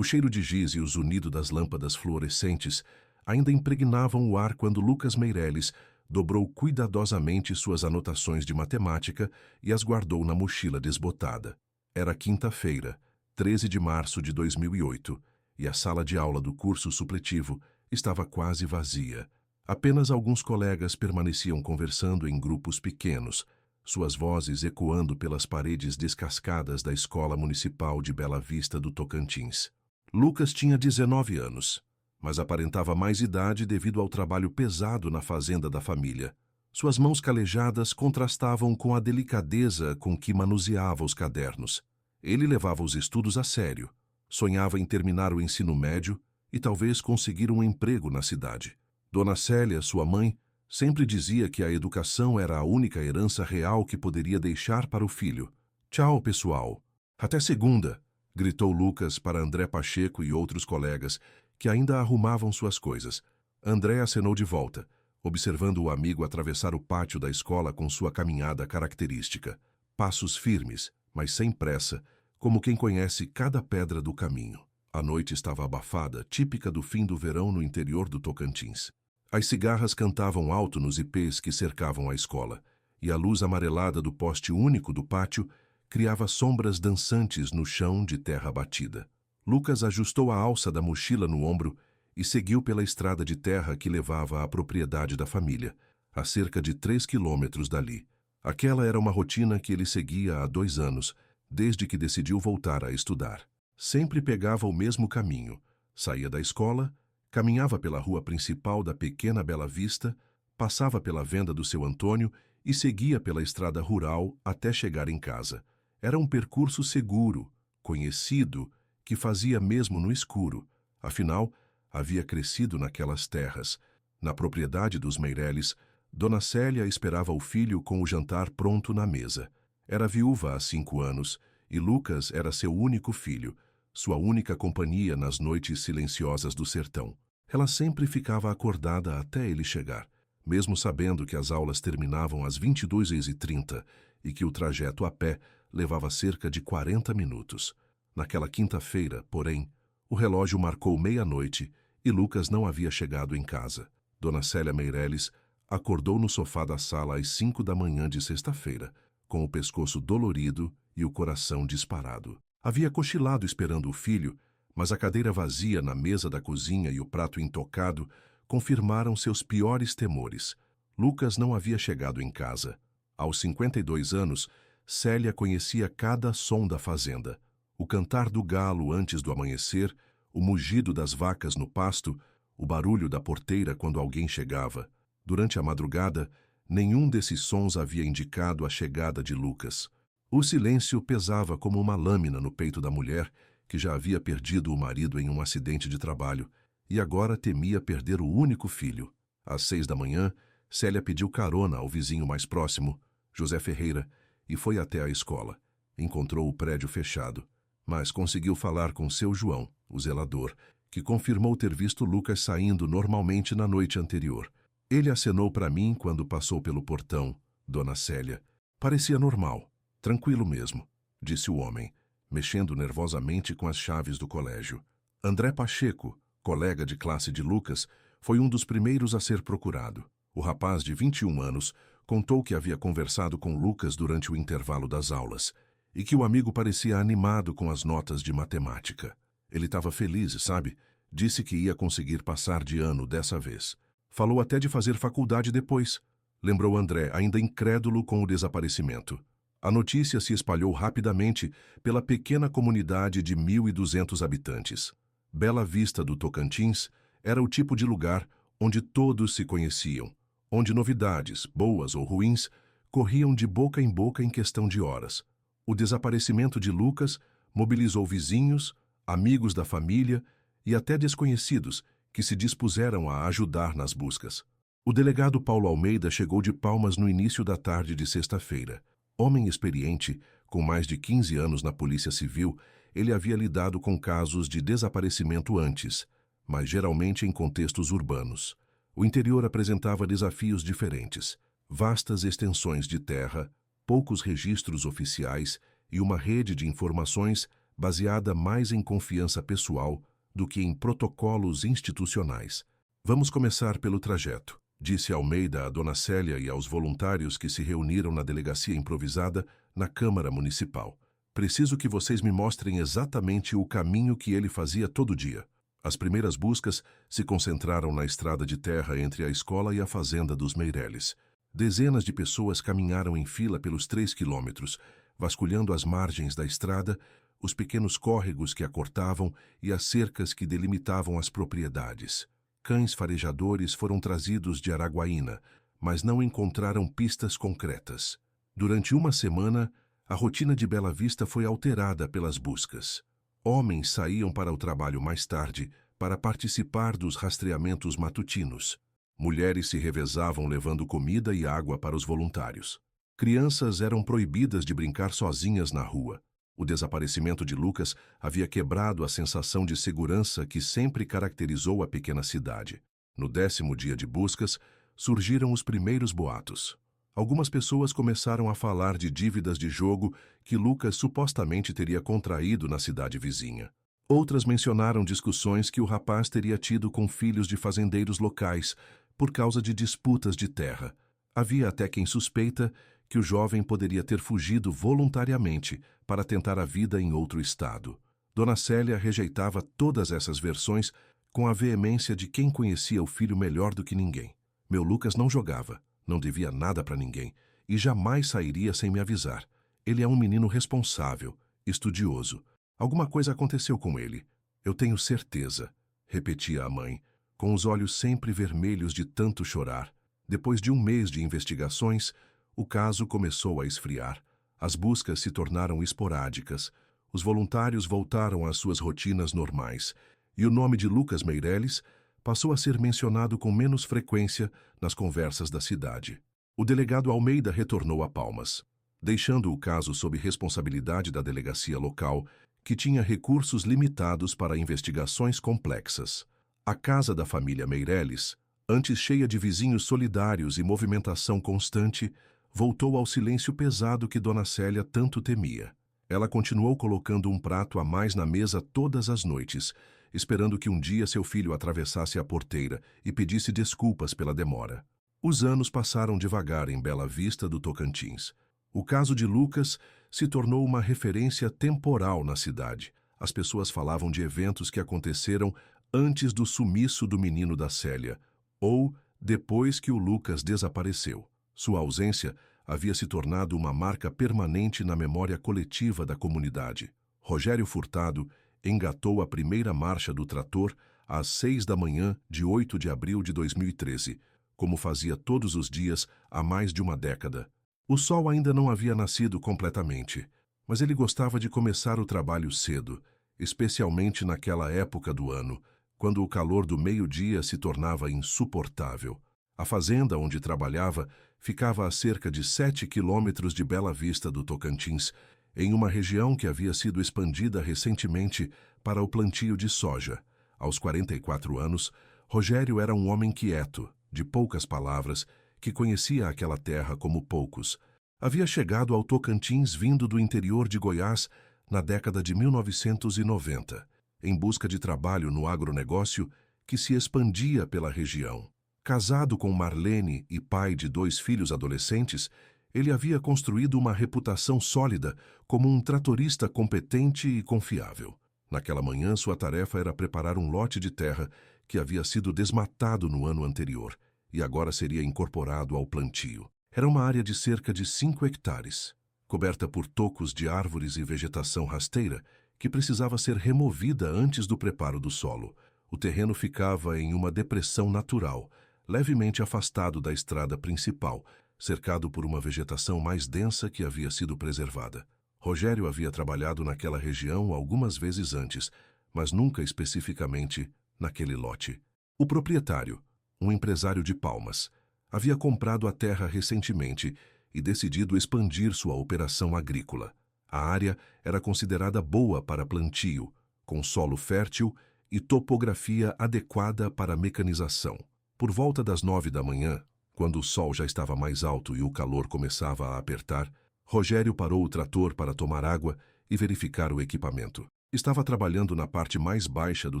O cheiro de giz e o zunido das lâmpadas fluorescentes ainda impregnavam o ar quando Lucas Meireles dobrou cuidadosamente suas anotações de matemática e as guardou na mochila desbotada. Era quinta-feira, 13 de março de 2008, e a sala de aula do curso supletivo estava quase vazia. Apenas alguns colegas permaneciam conversando em grupos pequenos, suas vozes ecoando pelas paredes descascadas da Escola Municipal de Bela Vista do Tocantins. Lucas tinha 19 anos, mas aparentava mais idade devido ao trabalho pesado na fazenda da família. Suas mãos calejadas contrastavam com a delicadeza com que manuseava os cadernos. Ele levava os estudos a sério, sonhava em terminar o ensino médio e talvez conseguir um emprego na cidade. Dona Célia, sua mãe, sempre dizia que a educação era a única herança real que poderia deixar para o filho. Tchau, pessoal. Até segunda, gritou Lucas para André Pacheco e outros colegas, que ainda arrumavam suas coisas. André acenou de volta, observando o amigo atravessar o pátio da escola com sua caminhada característica. Passos firmes, mas sem pressa, como quem conhece cada pedra do caminho. A noite estava abafada, típica do fim do verão no interior do Tocantins. As cigarras cantavam alto nos ipês que cercavam a escola, e a luz amarelada do poste único do pátio criava sombras dançantes no chão de terra batida. Lucas ajustou a alça da mochila no ombro e seguiu pela estrada de terra que levava à propriedade da família, a cerca de 3 quilômetros dali. Aquela era uma rotina que ele seguia há 2 anos, desde que decidiu voltar a estudar. Sempre pegava o mesmo caminho, saía da escola, caminhava pela rua principal da pequena Bela Vista, passava pela venda do seu Antônio e seguia pela estrada rural até chegar em casa. Era um percurso seguro, conhecido, que fazia mesmo no escuro. Afinal, havia crescido naquelas terras. Na propriedade dos Meireles, Dona Célia esperava o filho com o jantar pronto na mesa. Era viúva há 5 anos e Lucas era seu único filho, sua única companhia nas noites silenciosas do sertão. Ela sempre ficava acordada até ele chegar, mesmo sabendo que as aulas terminavam às 22h30 e que o trajeto a pé levava cerca de 40 minutos. Naquela quinta-feira, porém, o relógio marcou meia-noite e Lucas não havia chegado em casa. Dona Célia Meireles acordou no sofá da sala às 5 da manhã de sexta-feira, com o pescoço dolorido e o coração disparado. Havia cochilado esperando o filho, mas a cadeira vazia na mesa da cozinha e o prato intocado confirmaram seus piores temores. Lucas não havia chegado em casa. Aos 52 anos, Célia conhecia cada som da fazenda. O cantar do galo antes do amanhecer, o mugido das vacas no pasto, o barulho da porteira quando alguém chegava. Durante a madrugada, nenhum desses sons havia indicado a chegada de Lucas. O silêncio pesava como uma lâmina no peito da mulher, que já havia perdido o marido em um acidente de trabalho, e agora temia perder o único filho. Às 6 da manhã, Célia pediu carona ao vizinho mais próximo, José Ferreira, e foi até a escola. Encontrou o prédio fechado, mas conseguiu falar com seu João, o zelador, que confirmou ter visto Lucas saindo normalmente na noite anterior. Ele acenou para mim quando passou pelo portão, Dona Célia. Parecia normal. Tranquilo mesmo, disse o homem, mexendo nervosamente com as chaves do colégio. André Pacheco, colega de classe de Lucas, foi um dos primeiros a ser procurado. O rapaz de 21 anos contou que havia conversado com Lucas durante o intervalo das aulas e que o amigo parecia animado com as notas de matemática. Ele estava feliz, sabe? Disse que ia conseguir passar de ano dessa vez. Falou até de fazer faculdade depois, lembrou André, ainda incrédulo com o desaparecimento. A notícia se espalhou rapidamente pela pequena comunidade de 1.200 habitantes. Bela Vista do Tocantins era o tipo de lugar onde todos se conheciam, onde novidades, boas ou ruins, corriam de boca em boca em questão de horas. O desaparecimento de Lucas mobilizou vizinhos, amigos da família e até desconhecidos que se dispuseram a ajudar nas buscas. O delegado Paulo Almeida chegou de Palmas no início da tarde de sexta-feira. Homem experiente, com mais de 15 anos na Polícia Civil, ele havia lidado com casos de desaparecimento antes, mas geralmente em contextos urbanos. O interior apresentava desafios diferentes: vastas extensões de terra, poucos registros oficiais e uma rede de informações baseada mais em confiança pessoal do que em protocolos institucionais. Vamos começar pelo trajeto, disse Almeida a Dona Célia e aos voluntários que se reuniram na delegacia improvisada na Câmara Municipal. Preciso que vocês me mostrem exatamente o caminho que ele fazia todo dia. As primeiras buscas se concentraram na estrada de terra entre a escola e a fazenda dos Meireles. Dezenas de pessoas caminharam em fila pelos 3 quilômetros, vasculhando as margens da estrada, os pequenos córregos que a cortavam e as cercas que delimitavam as propriedades. Cães farejadores foram trazidos de Araguaína, mas não encontraram pistas concretas. Durante uma semana, a rotina de Bela Vista foi alterada pelas buscas. Homens saíam para o trabalho mais tarde para participar dos rastreamentos matutinos. Mulheres se revezavam levando comida e água para os voluntários. Crianças eram proibidas de brincar sozinhas na rua. O desaparecimento de Lucas havia quebrado a sensação de segurança que sempre caracterizou a pequena cidade. No 10º dia de buscas, surgiram os primeiros boatos. Algumas pessoas começaram a falar de dívidas de jogo que Lucas supostamente teria contraído na cidade vizinha. Outras mencionaram discussões que o rapaz teria tido com filhos de fazendeiros locais por causa de disputas de terra. Havia até quem suspeita que o jovem poderia ter fugido voluntariamente para tentar a vida em outro estado. Dona Célia rejeitava todas essas versões com a veemência de quem conhecia o filho melhor do que ninguém. Meu Lucas não jogava, não devia nada para ninguém e jamais sairia sem me avisar. Ele é um menino responsável, estudioso. Alguma coisa aconteceu com ele. Eu tenho certeza, repetia a mãe, com os olhos sempre vermelhos de tanto chorar. Depois de um mês de investigações, o caso começou a esfriar. As buscas se tornaram esporádicas. Os voluntários voltaram às suas rotinas normais. E o nome de Lucas Meireles passou a ser mencionado com menos frequência nas conversas da cidade. O delegado Almeida retornou a Palmas, deixando o caso sob responsabilidade da delegacia local, que tinha recursos limitados para investigações complexas. A casa da família Meireles, antes cheia de vizinhos solidários e movimentação constante, voltou ao silêncio pesado que Dona Célia tanto temia. Ela continuou colocando um prato a mais na mesa todas as noites, esperando que um dia seu filho atravessasse a porteira e pedisse desculpas pela demora. Os anos passaram devagar em Bela Vista do Tocantins. O caso de Lucas se tornou uma referência temporal na cidade. As pessoas falavam de eventos que aconteceram antes do sumiço do menino da Célia, ou depois que o Lucas desapareceu. Sua ausência havia se tornado uma marca permanente na memória coletiva da comunidade. Rogério Furtado engatou a primeira marcha do trator às 6 da manhã de 8 de abril de 2013, como fazia todos os dias há mais de uma década. O sol ainda não havia nascido completamente, mas ele gostava de começar o trabalho cedo, especialmente naquela época do ano, quando o calor do meio-dia se tornava insuportável. A fazenda onde trabalhava ficava a cerca de 7 quilômetros de Bela Vista do Tocantins, em uma região que havia sido expandida recentemente para o plantio de soja. Aos 44 anos, Rogério era um homem quieto, de poucas palavras, que conhecia aquela terra como poucos. Havia chegado ao Tocantins vindo do interior de Goiás na década de 1990, em busca de trabalho no agronegócio que se expandia pela região. Casado com Marlene e pai de 2 filhos adolescentes, ele havia construído uma reputação sólida como um tratorista competente e confiável. Naquela manhã, sua tarefa era preparar um lote de terra que havia sido desmatado no ano anterior e agora seria incorporado ao plantio. Era uma área de cerca de 5 hectares, coberta por tocos de árvores e vegetação rasteira que precisava ser removida antes do preparo do solo. O terreno ficava em uma depressão natural, levemente afastado da estrada principal, cercado por uma vegetação mais densa que havia sido preservada. Rogério havia trabalhado naquela região algumas vezes antes, mas nunca especificamente naquele lote. O proprietário, um empresário de Palmas, havia comprado a terra recentemente e decidido expandir sua operação agrícola. A área era considerada boa para plantio, com solo fértil e topografia adequada para mecanização. Por volta das 9 da manhã, quando o sol já estava mais alto e o calor começava a apertar, Rogério parou o trator para tomar água e verificar o equipamento. Estava trabalhando na parte mais baixa do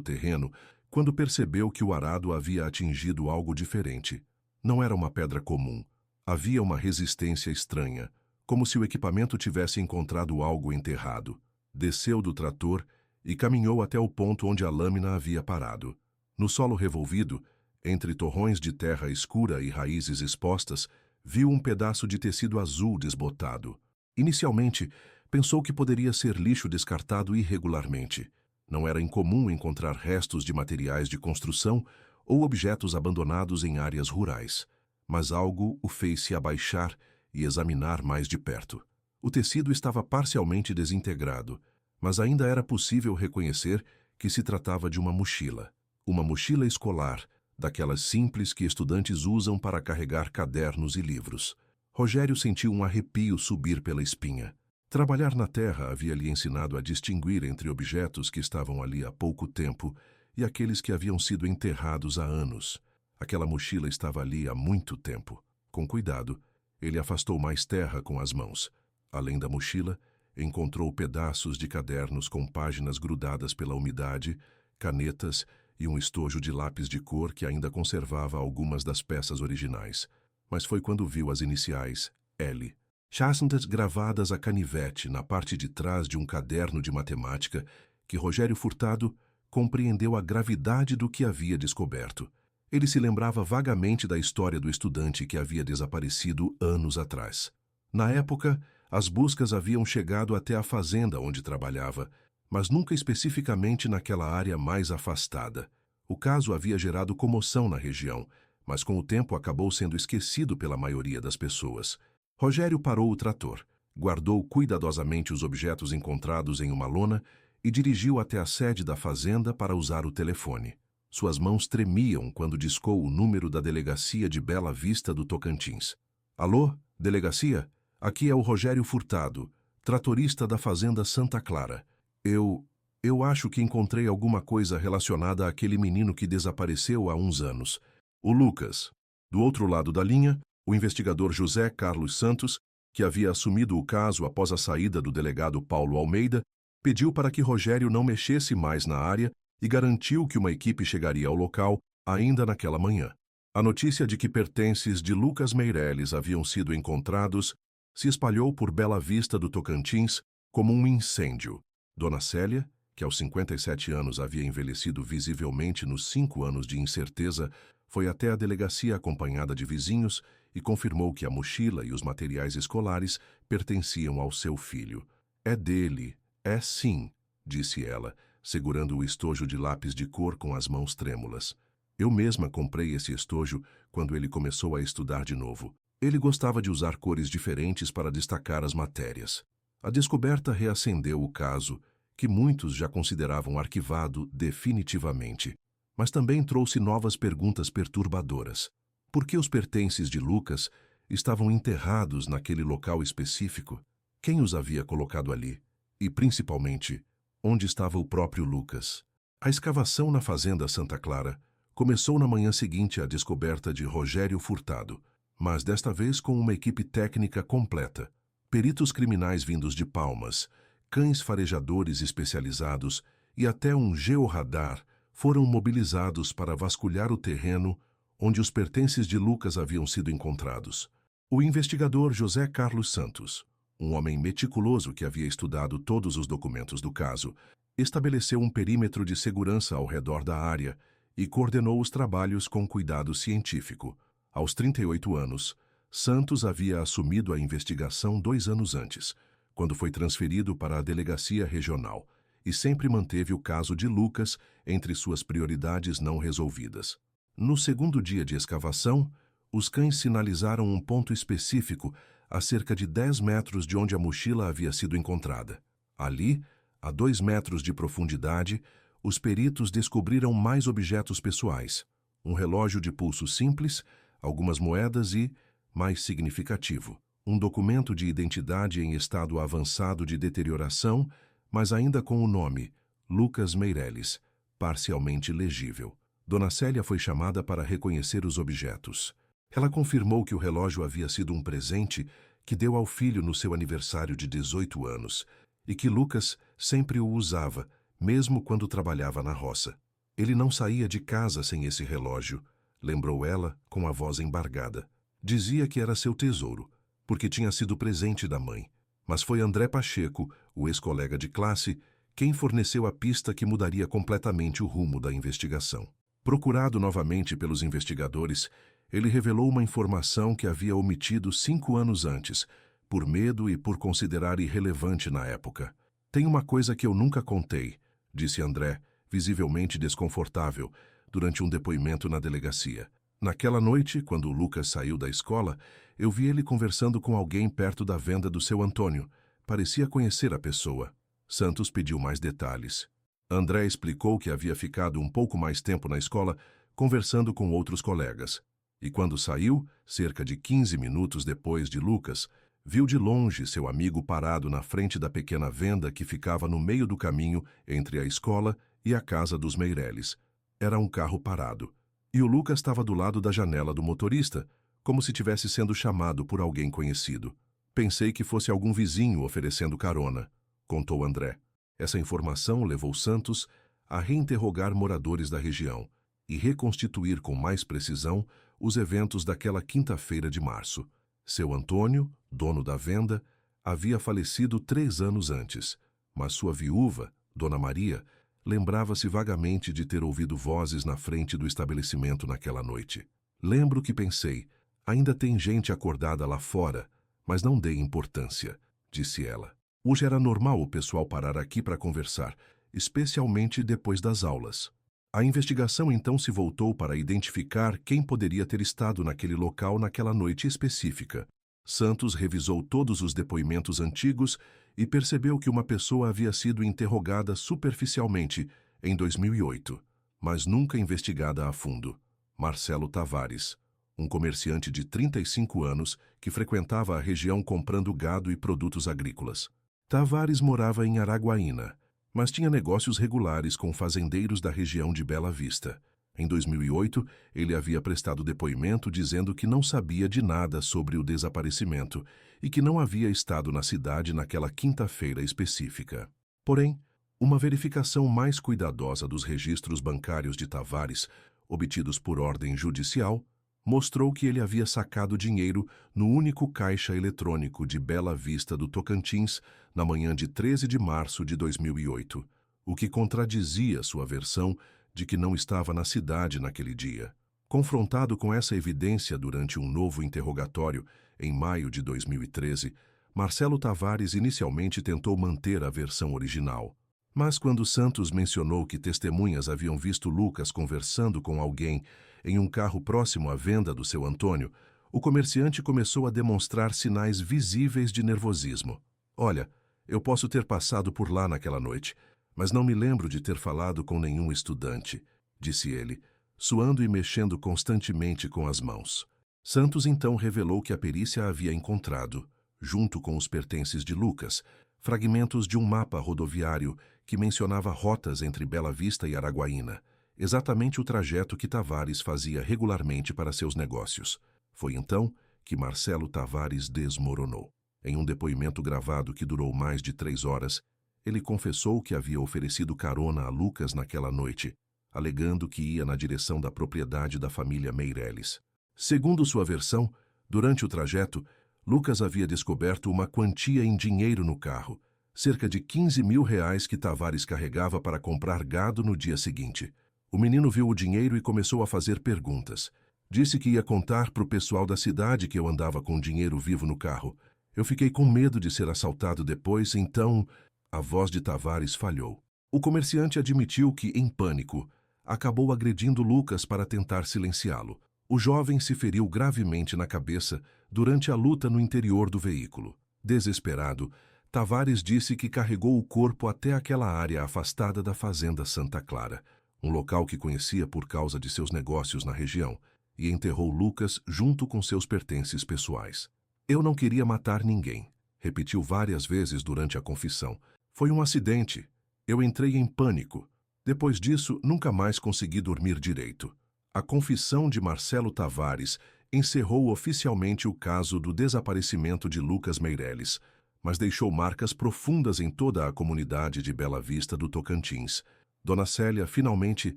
terreno quando percebeu que o arado havia atingido algo diferente. Não era uma pedra comum. Havia uma resistência estranha, como se o equipamento tivesse encontrado algo enterrado. Desceu do trator e caminhou até o ponto onde a lâmina havia parado. No solo revolvido, entre torrões de terra escura e raízes expostas, viu um pedaço de tecido azul desbotado. Inicialmente, pensou que poderia ser lixo descartado irregularmente. Não era incomum encontrar restos de materiais de construção ou objetos abandonados em áreas rurais. Mas algo o fez se abaixar e examinar mais de perto. O tecido estava parcialmente desintegrado, mas ainda era possível reconhecer que se tratava de uma mochila. Uma mochila escolar, daquelas simples que estudantes usam para carregar cadernos e livros. Rogério sentiu um arrepio subir pela espinha. Trabalhar na terra havia lhe ensinado a distinguir entre objetos que estavam ali há pouco tempo e aqueles que haviam sido enterrados há anos. Aquela mochila estava ali há muito tempo. Com cuidado, ele afastou mais terra com as mãos. Além da mochila, encontrou pedaços de cadernos com páginas grudadas pela umidade, canetas e um estojo de lápis de cor que ainda conservava algumas das peças originais. Mas foi quando viu as iniciais L. Chassandras gravadas a canivete na parte de trás de um caderno de matemática que Rogério Furtado compreendeu a gravidade do que havia descoberto. Ele se lembrava vagamente da história do estudante que havia desaparecido anos atrás. Na época, as buscas haviam chegado até a fazenda onde trabalhava, mas nunca especificamente naquela área mais afastada. O caso havia gerado comoção na região, mas com o tempo acabou sendo esquecido pela maioria das pessoas. Rogério parou o trator, guardou cuidadosamente os objetos encontrados em uma lona e dirigiu até a sede da fazenda para usar o telefone. Suas mãos tremiam quando discou o número da delegacia de Bela Vista do Tocantins. Alô, delegacia? Aqui é o Rogério Furtado, tratorista da fazenda Santa Clara. Eu acho que encontrei alguma coisa relacionada àquele menino que desapareceu há uns anos. O Lucas. Do outro lado da linha, o investigador José Carlos Santos, que havia assumido o caso após a saída do delegado Paulo Almeida, pediu para que Rogério não mexesse mais na área e garantiu que uma equipe chegaria ao local ainda naquela manhã. A notícia de que pertences de Lucas Meireles haviam sido encontrados se espalhou por Bela Vista do Tocantins como um incêndio. Dona Célia, que aos 57 anos havia envelhecido visivelmente nos 5 anos de incerteza, foi até a delegacia acompanhada de vizinhos e confirmou que a mochila e os materiais escolares pertenciam ao seu filho. É dele, é sim, disse ela, segurando o estojo de lápis de cor com as mãos trêmulas. Eu mesma comprei esse estojo quando ele começou a estudar de novo. Ele gostava de usar cores diferentes para destacar as matérias. A descoberta reacendeu o caso, que muitos já consideravam arquivado definitivamente, mas também trouxe novas perguntas perturbadoras. Por que os pertences de Lucas estavam enterrados naquele local específico? Quem os havia colocado ali? E, principalmente, onde estava o próprio Lucas? A escavação na fazenda Santa Clara começou na manhã seguinte à descoberta de Rogério Furtado, mas desta vez com uma equipe técnica completa. Peritos criminais vindos de Palmas, cães farejadores especializados e até um georradar foram mobilizados para vasculhar o terreno onde os pertences de Lucas haviam sido encontrados. O investigador José Carlos Santos, um homem meticuloso que havia estudado todos os documentos do caso, estabeleceu um perímetro de segurança ao redor da área e coordenou os trabalhos com cuidado científico. Aos 38 anos, Santos havia assumido a investigação 2 anos antes, quando foi transferido para a delegacia regional, e sempre manteve o caso de Lucas entre suas prioridades não resolvidas. No segundo dia de escavação, os cães sinalizaram um ponto específico a cerca de 10 metros de onde a mochila havia sido encontrada. Ali, a 2 metros de profundidade, os peritos descobriram mais objetos pessoais, um relógio de pulso simples, algumas moedas e, mais significativo, um documento de identidade em estado avançado de deterioração, mas ainda com o nome Lucas Meireles, parcialmente legível. Dona Célia foi chamada para reconhecer os objetos. Ela confirmou que o relógio havia sido um presente que deu ao filho no seu aniversário de 18 anos e que Lucas sempre o usava, mesmo quando trabalhava na roça. Ele não saía de casa sem esse relógio, lembrou ela com a voz embargada. Dizia que era seu tesouro, porque tinha sido presente da mãe. Mas foi André Pacheco, o ex-colega de classe, quem forneceu a pista que mudaria completamente o rumo da investigação. Procurado novamente pelos investigadores, ele revelou uma informação que havia omitido 5 anos antes, por medo e por considerar irrelevante na época. Tem uma coisa que eu nunca contei, disse André, visivelmente desconfortável, durante um depoimento na delegacia. Naquela noite, quando o Lucas saiu da escola, eu vi ele conversando com alguém perto da venda do seu Antônio. Parecia conhecer a pessoa. Santos pediu mais detalhes. André explicou que havia ficado um pouco mais tempo na escola, conversando com outros colegas. E quando saiu, cerca de 15 minutos depois de Lucas, viu de longe seu amigo parado na frente da pequena venda que ficava no meio do caminho entre a escola e a casa dos Meireles. Era um carro parado. E o Lucas estava do lado da janela do motorista, como se tivesse sendo chamado por alguém conhecido. Pensei que fosse algum vizinho oferecendo carona, contou André. Essa informação levou Santos a reinterrogar moradores da região e reconstituir com mais precisão os eventos daquela quinta-feira de março. Seu Antônio, dono da venda, havia falecido 3 anos antes, mas sua viúva, Dona Maria, lembrava-se vagamente de ter ouvido vozes na frente do estabelecimento naquela noite. Lembro que pensei, ainda tem gente acordada lá fora, mas não dei importância, disse ela. Hoje era normal o pessoal parar aqui para conversar, especialmente depois das aulas. A investigação então se voltou para identificar quem poderia ter estado naquele local naquela noite específica. Santos revisou todos os depoimentos antigos e percebeu que uma pessoa havia sido interrogada superficialmente em 2008, mas nunca investigada a fundo. Marcelo Tavares, um comerciante de 35 anos que frequentava a região comprando gado e produtos agrícolas. Tavares morava em Araguaína, mas tinha negócios regulares com fazendeiros da região de Bela Vista. Em 2008, ele havia prestado depoimento dizendo que não sabia de nada sobre o desaparecimento e que não havia estado na cidade naquela quinta-feira específica. Porém, uma verificação mais cuidadosa dos registros bancários de Tavares, obtidos por ordem judicial, mostrou que ele havia sacado dinheiro no único caixa eletrônico de Bela Vista do Tocantins na manhã de 13 de março de 2008, o que contradizia sua versão de que não estava na cidade naquele dia. Confrontado com essa evidência durante um novo interrogatório, em maio de 2013, Marcelo Tavares inicialmente tentou manter a versão original. Mas quando Santos mencionou que testemunhas haviam visto Lucas conversando com alguém em um carro próximo à venda do seu Antônio, o comerciante começou a demonstrar sinais visíveis de nervosismo. Olha, eu posso ter passado por lá naquela noite, mas não me lembro de ter falado com nenhum estudante, disse ele, suando e mexendo constantemente com as mãos. Santos então revelou que a perícia havia encontrado, junto com os pertences de Lucas, fragmentos de um mapa rodoviário que mencionava rotas entre Bela Vista e Araguaína, exatamente o trajeto que Tavares fazia regularmente para seus negócios. Foi então que Marcelo Tavares desmoronou. Em um depoimento gravado que durou mais de 3 horas, ele confessou que havia oferecido carona a Lucas naquela noite, alegando que ia na direção da propriedade da família Meireles. Segundo sua versão, durante o trajeto, Lucas havia descoberto uma quantia em dinheiro no carro, cerca de R$15 mil que Tavares carregava para comprar gado no dia seguinte. O menino viu o dinheiro e começou a fazer perguntas. Disse que ia contar para o pessoal da cidade que eu andava com dinheiro vivo no carro. Eu fiquei com medo de ser assaltado depois, então... A voz de Tavares falhou. O comerciante admitiu que, em pânico, acabou agredindo Lucas para tentar silenciá-lo. O jovem se feriu gravemente na cabeça durante a luta no interior do veículo. Desesperado, Tavares disse que carregou o corpo até aquela área afastada da fazenda Santa Clara, um local que conhecia por causa de seus negócios na região, e enterrou Lucas junto com seus pertences pessoais. Eu não queria matar ninguém, repetiu várias vezes durante a confissão. Foi um acidente. Eu entrei em pânico. Depois disso, nunca mais consegui dormir direito. A confissão de Marcelo Tavares encerrou oficialmente o caso do desaparecimento de Lucas Meireles, mas deixou marcas profundas em toda a comunidade de Bela Vista do Tocantins. Dona Célia, finalmente,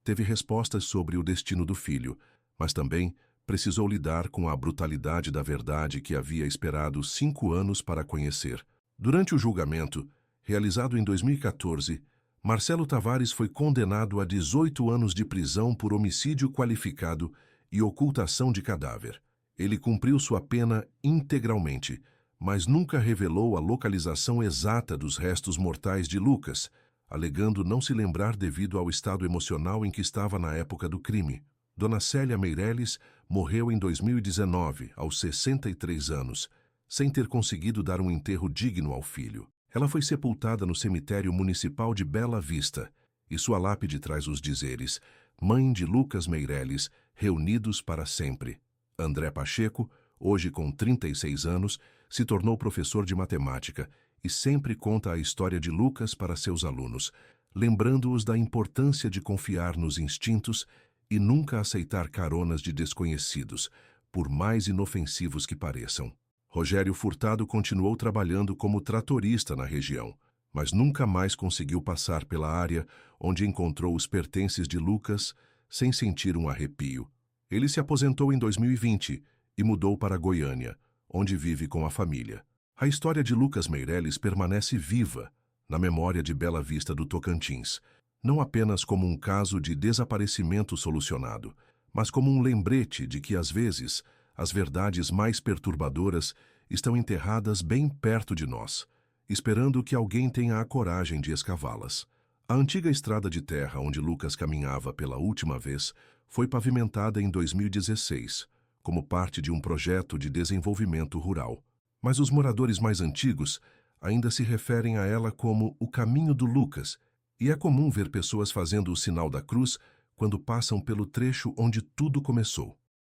teve respostas sobre o destino do filho, mas também precisou lidar com a brutalidade da verdade que havia esperado 5 anos para conhecer. Durante o julgamento, realizado em 2014, Marcelo Tavares foi condenado a 18 anos de prisão por homicídio qualificado e ocultação de cadáver. Ele cumpriu sua pena integralmente, mas nunca revelou a localização exata dos restos mortais de Lucas, alegando não se lembrar devido ao estado emocional em que estava na época do crime. Dona Célia Meireles morreu em 2019, aos 63 anos, sem ter conseguido dar um enterro digno ao filho. Ela foi sepultada no cemitério municipal de Bela Vista, e sua lápide traz os dizeres: Mãe de Lucas Meireles, reunidos para sempre. André Pacheco, hoje com 36 anos, se tornou professor de matemática e sempre conta a história de Lucas para seus alunos, lembrando-os da importância de confiar nos instintos e nunca aceitar caronas de desconhecidos, por mais inofensivos que pareçam. Rogério Furtado continuou trabalhando como tratorista na região, mas nunca mais conseguiu passar pela área onde encontrou os pertences de Lucas sem sentir um arrepio. Ele se aposentou em 2020 e mudou para Goiânia, onde vive com a família. A história de Lucas Meireles permanece viva na memória de Bela Vista do Tocantins, não apenas como um caso de desaparecimento solucionado, mas como um lembrete de que, às vezes, as verdades mais perturbadoras estão enterradas bem perto de nós, esperando que alguém tenha a coragem de escavá-las. A antiga estrada de terra onde Lucas caminhava pela última vez foi pavimentada em 2016, como parte de um projeto de desenvolvimento rural. Mas os moradores mais antigos ainda se referem a ela como o Caminho do Lucas, e é comum ver pessoas fazendo o sinal da cruz quando passam pelo trecho onde tudo começou.